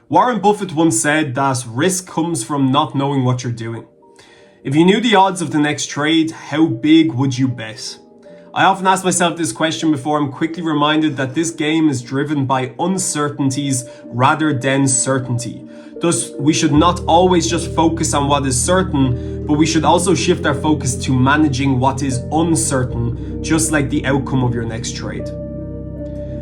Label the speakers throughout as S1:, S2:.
S1: Warren Buffett once said that risk comes from not knowing what you're doing. If you knew the odds of the next trade, how big would you bet? I often ask myself this question before I'm quickly reminded that this game is driven by uncertainties rather than certainty. Thus, we should not always just focus on what is certain, but we should also shift our focus to managing what is uncertain, just like the outcome of your next trade.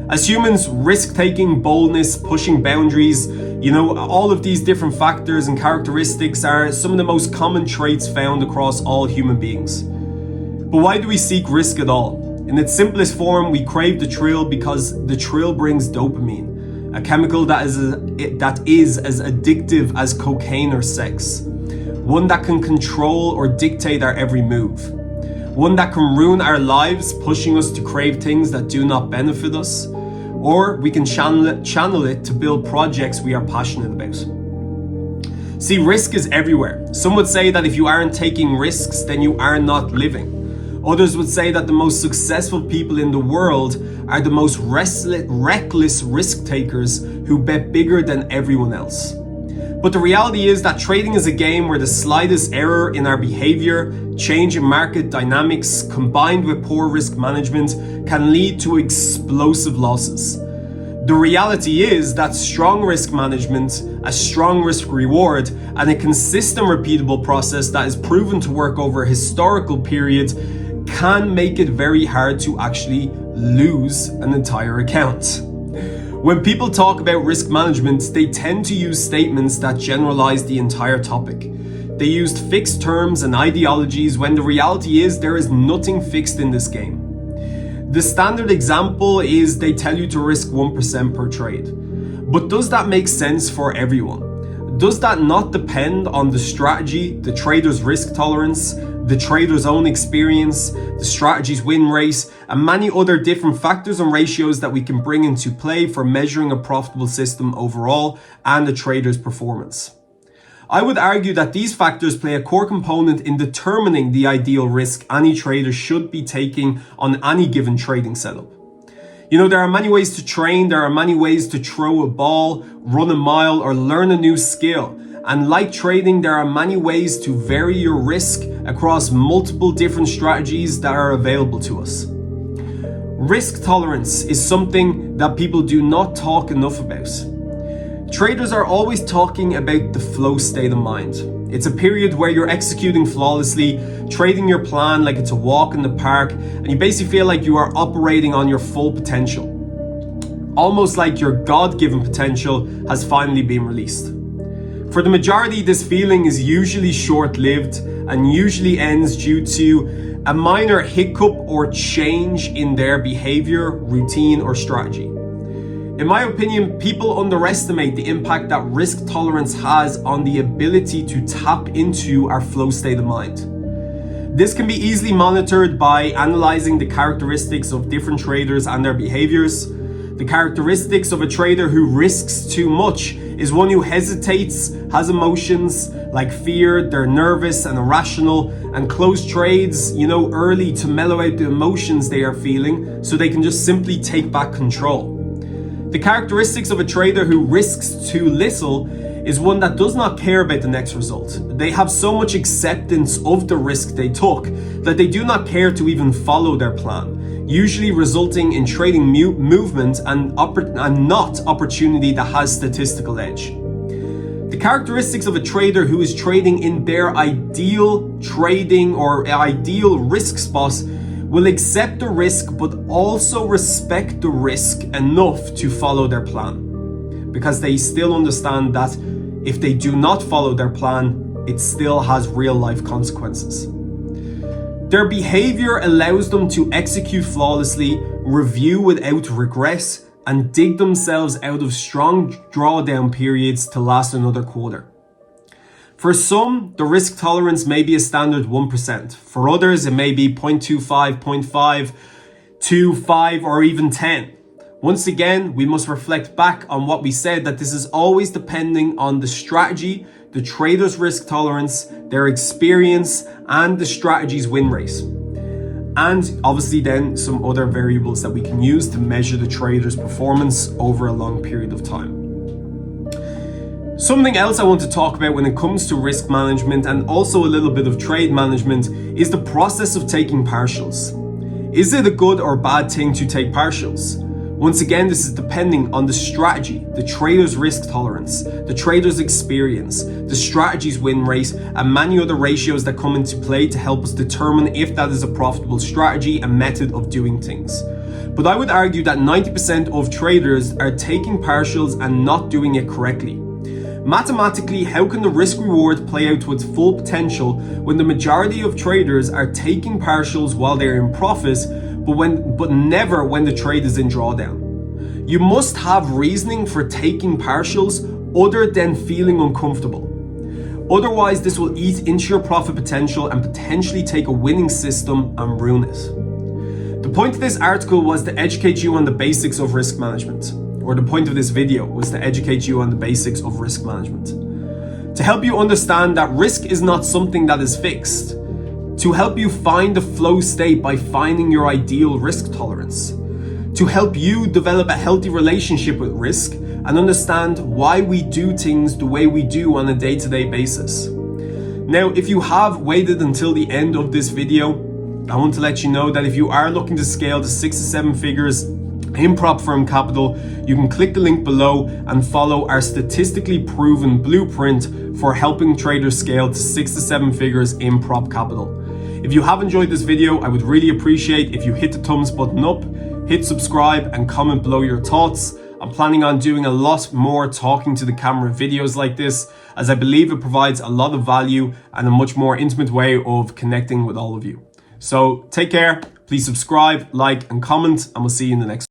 S1: As humans, risk-taking, boldness, pushing boundaries, all of these different factors and characteristics are some of the most common traits found across all human beings. But why do we seek risk at all? In its simplest form, we crave the thrill because the thrill brings dopamine, a chemical that is as addictive as cocaine or sex. One that can control or dictate our every move. One that can ruin our lives, pushing us to crave things that do not benefit us. Or we can channel it to build projects we are passionate about. See, risk is everywhere. Some would say that if you aren't taking risks, then you are not living. Others would say that the most successful people in the world are the most reckless risk takers who bet bigger than everyone else. But the reality is that trading is a game where the slightest error in our behavior, change in market dynamics, combined with poor risk management, can lead to explosive losses. The reality is that strong risk management, a strong risk reward, and a consistent repeatable process that is proven to work over historical periods can make it very hard to actually lose an entire account. When people talk about risk management, they tend to use statements that generalize the entire topic. They used fixed terms and ideologies when the reality is there is nothing fixed in this game. The standard example is they tell you to risk 1% per trade. But does that make sense for everyone? Does that not depend on the strategy, the trader's risk tolerance, the trader's own experience, the strategy's win rate, and many other different factors and ratios that we can bring into play for measuring a profitable system overall and a trader's performance? I would argue that these factors play a core component in determining the ideal risk any trader should be taking on any given trading setup. There are many ways to train, there are many ways to throw a ball, run a mile, or learn a new skill. And like trading, there are many ways to vary your risk across multiple different strategies that are available to us. Risk tolerance is something that people do not talk enough about. Traders are always talking about the flow state of mind. It's a period where you're executing flawlessly, trading your plan like it's a walk in the park, and you basically feel like you are operating on your full potential. Almost like your God-given potential has finally been released. For the majority, this feeling is usually short-lived and usually ends due to a minor hiccup or change in their behavior, routine, or strategy. In my opinion, people underestimate the impact that risk tolerance has on the ability to tap into our flow state of mind. This can be easily monitored by analyzing the characteristics of different traders and their behaviors. The characteristics of a trader who risks too much is one who hesitates, has emotions like fear, they're nervous and irrational, and close trades, early to mellow out the emotions they are feeling so they can just simply take back control. The characteristics of a trader who risks too little is one that does not care about the next result. They have so much acceptance of the risk they took that they do not care to even follow their plan, usually resulting in trading movement and not opportunity that has statistical edge. The characteristics of a trader who is trading in their ideal trading or ideal risk spots will accept the risk but also respect the risk enough to follow their plan, because they still understand that if they do not follow their plan, it still has real life consequences. Their behavior allows them to execute flawlessly, review without regret, and dig themselves out of strong drawdown periods to last another quarter. For some, the risk tolerance may be a standard 1%. For others, it may be 0.25, 0.5, 2, 5, or even 10. Once again, we must reflect back on what we said, that this is always depending on the strategy, the trader's risk tolerance, their experience, and the strategy's win rate. And obviously then some other variables that we can use to measure the trader's performance over a long period of time. Something else I want to talk about when it comes to risk management and also a little bit of trade management is the process of taking partials. Is it a good or bad thing to take partials? Once again, this is depending on the strategy, the trader's risk tolerance, the trader's experience, the strategy's win rate, and many other ratios that come into play to help us determine if that is a profitable strategy and method of doing things. But I would argue that 90% of traders are taking partials and not doing it correctly. Mathematically, how can the risk reward play out to its full potential when the majority of traders are taking partials while they're in profit, but never when the trade is in drawdown? You must have reasoning for taking partials other than feeling uncomfortable. Otherwise, this will eat into your profit potential and potentially take a winning system and ruin it. The point of this article was to educate you on the basics of risk management. Or the point of this video was to educate you on the basics of risk management. To help you understand that risk is not something that is fixed. To help you find the flow state by finding your ideal risk tolerance. To help you develop a healthy relationship with risk and understand why we do things the way we do on a day-to-day basis. Now, if you have waited until the end of this video, I want to let you know that if you are looking to scale to 6 to 7 figures in prop firm capital, you can click the link below and follow our statistically proven blueprint for helping traders scale to 6 to 7 figures in prop capital. If you have enjoyed this video, I would really appreciate if you hit the thumbs button up, hit subscribe and comment below your thoughts. I'm planning on doing a lot more talking to the camera videos like this, as I believe it provides a lot of value and a much more intimate way of connecting with all of you. So take care, please subscribe, like and comment, and we'll see you in the next